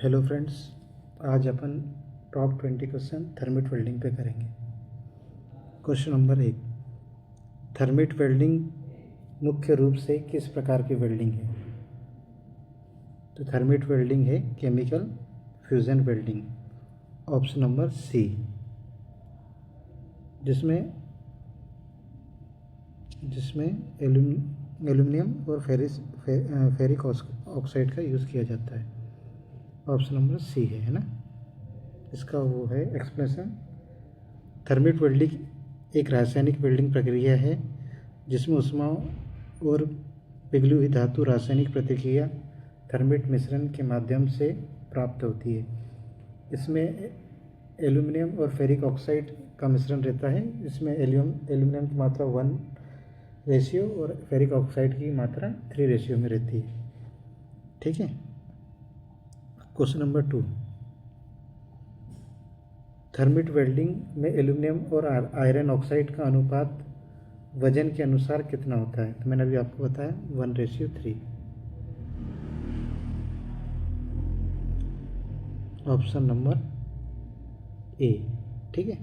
Hello friends, आज अपन top 20 question thermite welding पे करेंगे। क्वेश्चन नंबर 1, थर्मिट वेल्डिंग मुख्य रूप से किस प्रकार की वेल्डिंग है? तो थर्मिट वेल्डिंग है chemical fusion welding, option number C, जिसमें जिसमें एल्यूमिनियम और फेरिक ऑक्साइड का यूज़ किया जाता है। ऑप्शन नंबर सी है ना इसका वो है एक्सप्लेनेशन। थर्मिट वेल्डिंग एक रासायनिक वेल्डिंग प्रक्रिया है जिसमें ऊष्मा और पिघली हुई धातु रासायनिक प्रतिक्रिया थर्मिट मिश्रण के माध्यम से प्राप्त होती है। इसमें एल्यूमिनियम और फेरिक ऑक्साइड का मिश्रण रहता है। इसमें एल्यूमिनियम की मात्रा 1 रेशियो और फेरिक ऑक्साइड की मात्रा 3 रेशियो में रहती है। ठीक है। क्वेश्चन नंबर 2, थर्मिट वेल्डिंग में एल्यूमिनियम और आयरन ऑक्साइड का अनुपात वजन के अनुसार कितना होता है? तो मैंने अभी आपको बताया 1:3। ऑप्शन नंबर ए। ठीक है।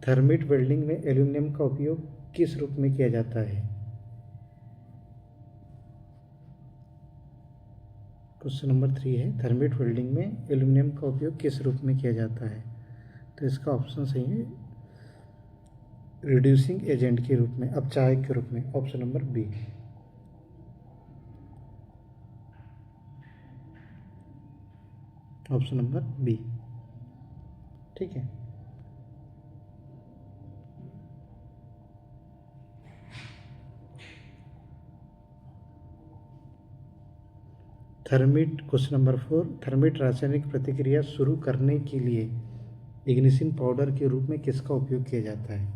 थर्मिट वेल्डिंग में एल्यूमिनियम का उपयोग किस रूप में किया जाता है? क्वेश्चन नंबर 3 है, थर्मिट वेल्डिंग में एल्यूमिनियम का उपयोग किस रूप में किया जाता है? तो इसका ऑप्शन सही है रिड्यूसिंग एजेंट के रूप में, अपचायक के रूप में। Option number B. Option number B. ठीक है। थर्मिट क्वेश्चन नंबर 4, थर्मिट रासायनिक प्रतिक्रिया शुरू करने के लिए इग्निशन पाउडर के रूप में किसका उपयोग किया जाता है?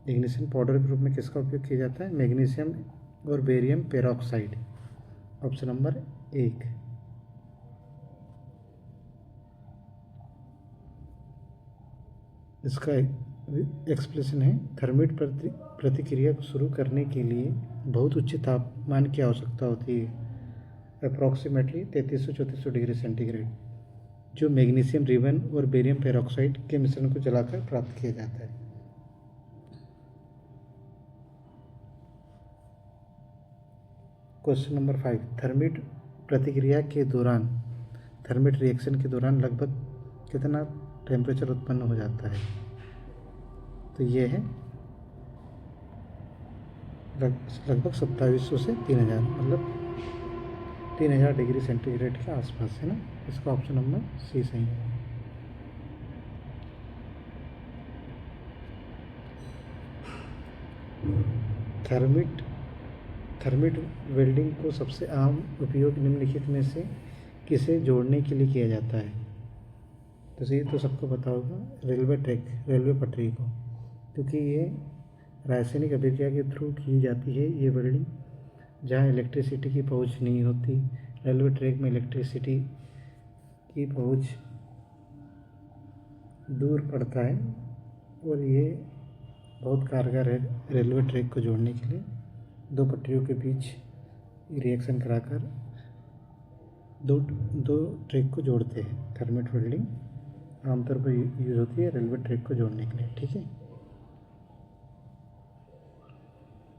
इग्निशन पाउडर के रूप में किसका उपयोग किया जाता है? मैग्नीशियम और बेरियम पेरोक्साइड। Option number 1। इसका एक्सप्लेनेशन है, थर्मिट प्रतिक्रिया को शुरू करने के लिए बहुत उच्च तापमान की आवश्यकता होती है, अप्रॉक्सीमेटली 3300-3400 डिग्री सेंटीग्रेड, जो मैग्नीशियम रिबन और बेरियम पेरोक्साइड के मिश्रण को जलाकर प्राप्त किया जाता है। क्वेश्चन नंबर 5, थर्मिट प्रतिक्रिया के दौरान, थर्मिट रिएक्शन के दौरान लगभग कितना टेम्परेचर उत्पन्न हो जाता है? तो ये है लगभग 2700 से 3000, मतलब 3000 डिग्री सेंटीग्रेड के आसपास है ना। इसका ऑप्शन नंबर सी सही है। थर्मिट वेल्डिंग को सबसे आम उपयोग निम्नलिखित में से किसे जोड़ने के लिए किया जाता है? तो ये तो सबको पता होगा, रेलवे ट्रैक, रेलवे पटरी को, क्योंकि ये रासायनिक अभिक्रिया के थ्रू की जाती है ये वेल्डिंग, जहाँ इलेक्ट्रिसिटी की पहुंच नहीं होती। रेलवे ट्रैक में इलेक्ट्रिसिटी की पहुंच दूर पड़ता है और ये बहुत कारगर है रेलवे ट्रैक को जोड़ने के लिए। दो पटरियों के बीच रिएक्शन कराकर दो ट्रैक को जोड़ते हैं। थर्मिट वेल्डिंग आमतौर पर यूज़ होती है रेलवे ट्रैक को जोड़ने के लिए। ठीक है।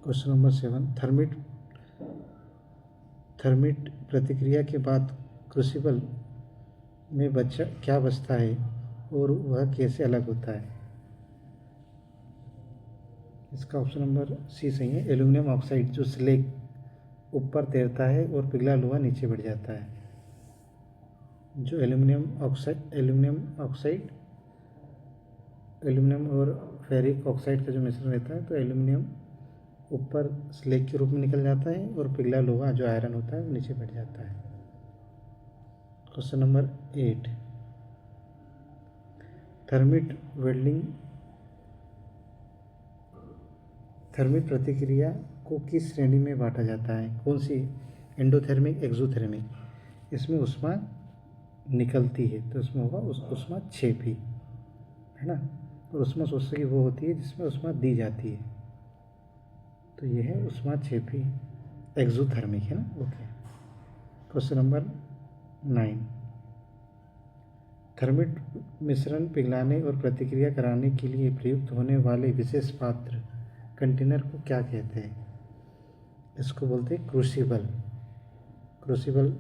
क्वेश्चन नंबर 7, थर्मिट प्रतिक्रिया के बाद क्रूसिबल में क्या बचता है और वह कैसे अलग होता है? इसका ऑप्शन नंबर सी सही है, एल्यूमिनियम ऑक्साइड जो स्लेग ऊपर तैरता है और पिघला लोहा नीचे बढ़ जाता है। जो एल्यूमिनियम और फेरिक ऑक्साइड का जो मिश्रण रहता है, तो एल्यूमिनियम ऊपर स्लेग के रूप में निकल जाता है और पिघला लोहा जो आयरन होता है वो नीचे बैठ जाता है। क्वेश्चन नंबर 8, थर्मिट प्रतिक्रिया को किस श्रेणी में बांटा जाता है? कौन सी? Endothermic, exothermic. इसमें ऊष्मा निकलती है तो इसमें होगा ऊष्मा क्षेपी, है ना। और ऊष्मा शोषक की वो होती है जिसमें ऊष्मा दी जाती है, तो ये है ऊष्मा क्षेपी एक्सोथर्मिक है ना। ओके, क्वेश्चन नंबर 9, थर्मिट मिश्रण पिघलाने और प्रतिक्रिया कराने के लिए प्रयुक्त होने वाले विशेष पात्र कंटेनर को क्या कहते हैं? इसको बोलते हैं crucible. Crucible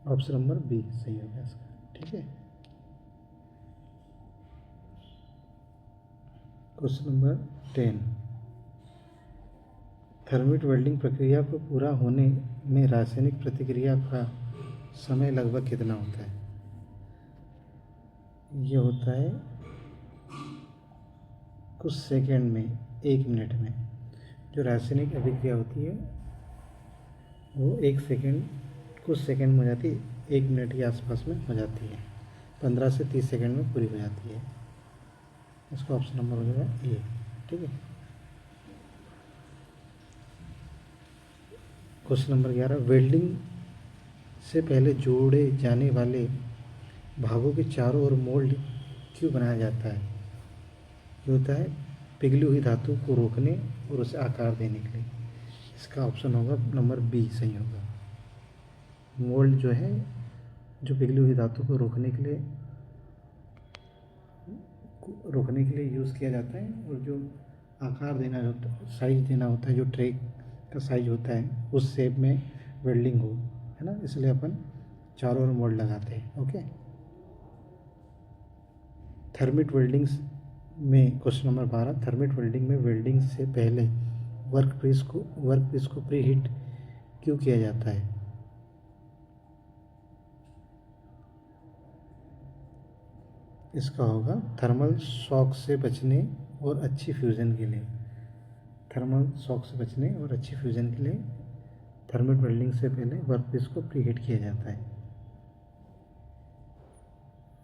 option number B सही होगा इसका। ठीक है, क्वेश्चन नंबर 10, थर्मिट वेल्डिंग प्रक्रिया को पूरा होने में रासायनिक प्रतिक्रिया का समय लगभग कितना होता है? ये होता है कुछ सेकंड में, 1 मिनट में। जो रासायनिक अभिक्रिया होती है वो 1 सेकंड, कुछ सेकंड में हो जाती है, 1 मिनट के आसपास में हो जाती है, 15 से 30 सेकंड में पूरी हो जाती है। इसका ऑप्शन नंबर हो जाएगा ए। ठीक है, क्वेश्चन नंबर 11, वेल्डिंग से पहले जोड़े जाने वाले भागों के चारों ओर मोल्ड क्यों बनाया जाता है? ये होता है पिघली हुई धातु को रोकने और उसे आकार देने के लिए। इसका ऑप्शन होगा नंबर बी सही होगा। मोल्ड जो है, जो पिघली हुई धातु को रोकने के लिए यूज़ किया जाता है, और जो आकार देना होता है, साइज देना होता है, जो ट्रे का साइज होता है उस शेप में वेल्डिंग हो, है ना, इसलिए अपन चारों ओर मोल्ड लगाते हैं। ओके, थर्मिट वेल्डिंग्स में क्वेश्चन नंबर 12, थर्मिट वेल्डिंग में वेल्डिंग से पहले वर्कपीस को प्री हीट क्यों किया जाता है? इसका होगा थर्मल शॉक से बचने और अच्छी फ्यूज़न के लिए। थर्मल शॉक से बचने और अच्छी फ्यूज़न के लिए थर्मिट वेल्डिंग से पहले वर्कपीस को प्री हीट किया जाता है।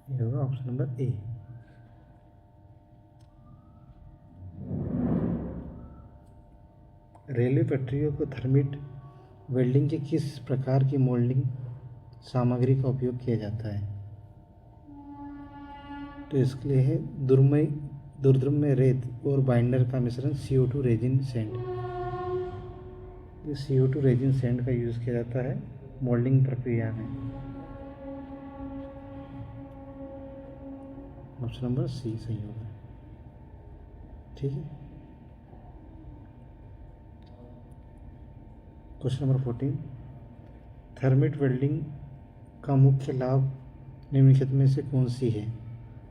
ये होगा ऑप्शन नंबर ए। रेलवे पटरियों को थर्मिट वेल्डिंग के किस प्रकार की मोल्डिंग सामग्री का उपयोग किया जाता है? तो इसके लिए है दुर्द्रम्य रेत और बाइंडर का मिश्रण CO2 रेजिन सैंड। ये CO2 रेजिन सैंड का यूज़ किया जाता है मोल्डिंग प्रक्रिया में। ऑप्शन नंबर सी सही होगा। ठीक है, क्वेश्चन नंबर 14, थर्मिट वेल्डिंग का मुख्य लाभ निम्नलिखित में से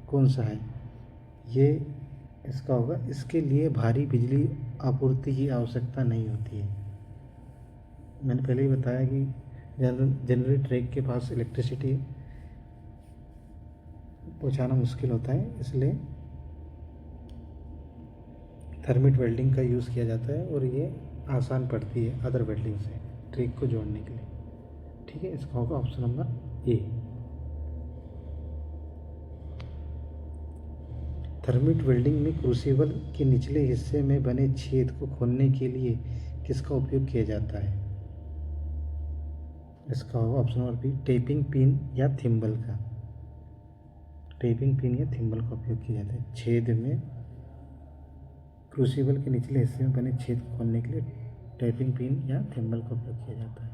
कौन सा है? ये इसका होगा, इसके लिए भारी बिजली आपूर्ति की आवश्यकता नहीं होती है। मैंने पहले ही बताया कि जनरली ट्रैक के पास इलेक्ट्रिसिटी पहुंचाना मुश्किल होता है, इसलिए थर्मिट वेल्डिंग का यूज़ किया जाता है, और ये आसान पड़ती है अदर वेल्डिंग से ट्रैक को जोड़ने के लिए। ठीक है, इसका होगा option number A. Thermit welding में क्रूसिबल के निचले हिस्से में बने छेद को खोलने के लिए किसका उपयोग किया जाता है? इसका होगा option number B, tapping pin या थिम्बल का। टेपिंग पिन या थिम्बल का उपयोग किया जाता है छेद में, क्रूसिबल के निचले हिस्से में बने छेद को खोलने के लिए टेपिंग पिन या थिम्बल का उपयोग किया जाता है।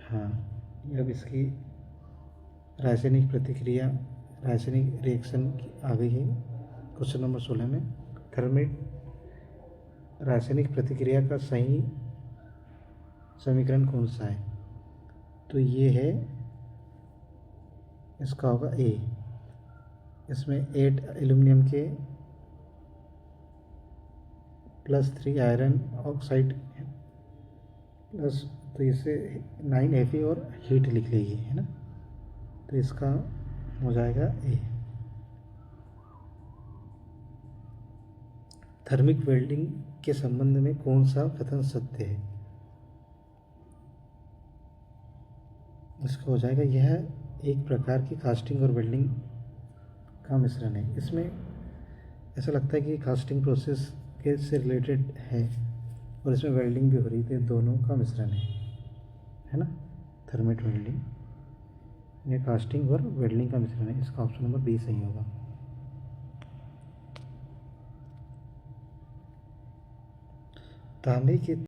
हाँ, अब इसकी रासायनिक रिएक्शन आ गई है क्वेश्चन नंबर 16 में। थर्मिट रासायनिक प्रतिक्रिया का सही समीकरण कौन सा है? तो ये है, इसका होगा ए। इसमें 8 एल्युमिनियम के +3 आयरन ऑक्साइड प्लस, तो इसे 9 Fe और हीट लिख लेगी, है ना, तो इसका हो जाएगा ए। थर्मिक वेल्डिंग के संबंध में कौन सा कथन सत्य है? इसका हो जाएगा, यह एक प्रकार की कास्टिंग और वेल्डिंग का मिश्रण है। इसमें ऐसा लगता है कि कास्टिंग प्रोसेस के से रिलेटेड है और इसमें वेल्डिंग भी हो रही थी, दोनों का मिश्रण है ना, थर्मिट वेल्डिंग। ये कास्टिंग और वेल्डिंग का मिश्रण है, इसका ऑप्शन नंबर बी सही होगा। तांबे के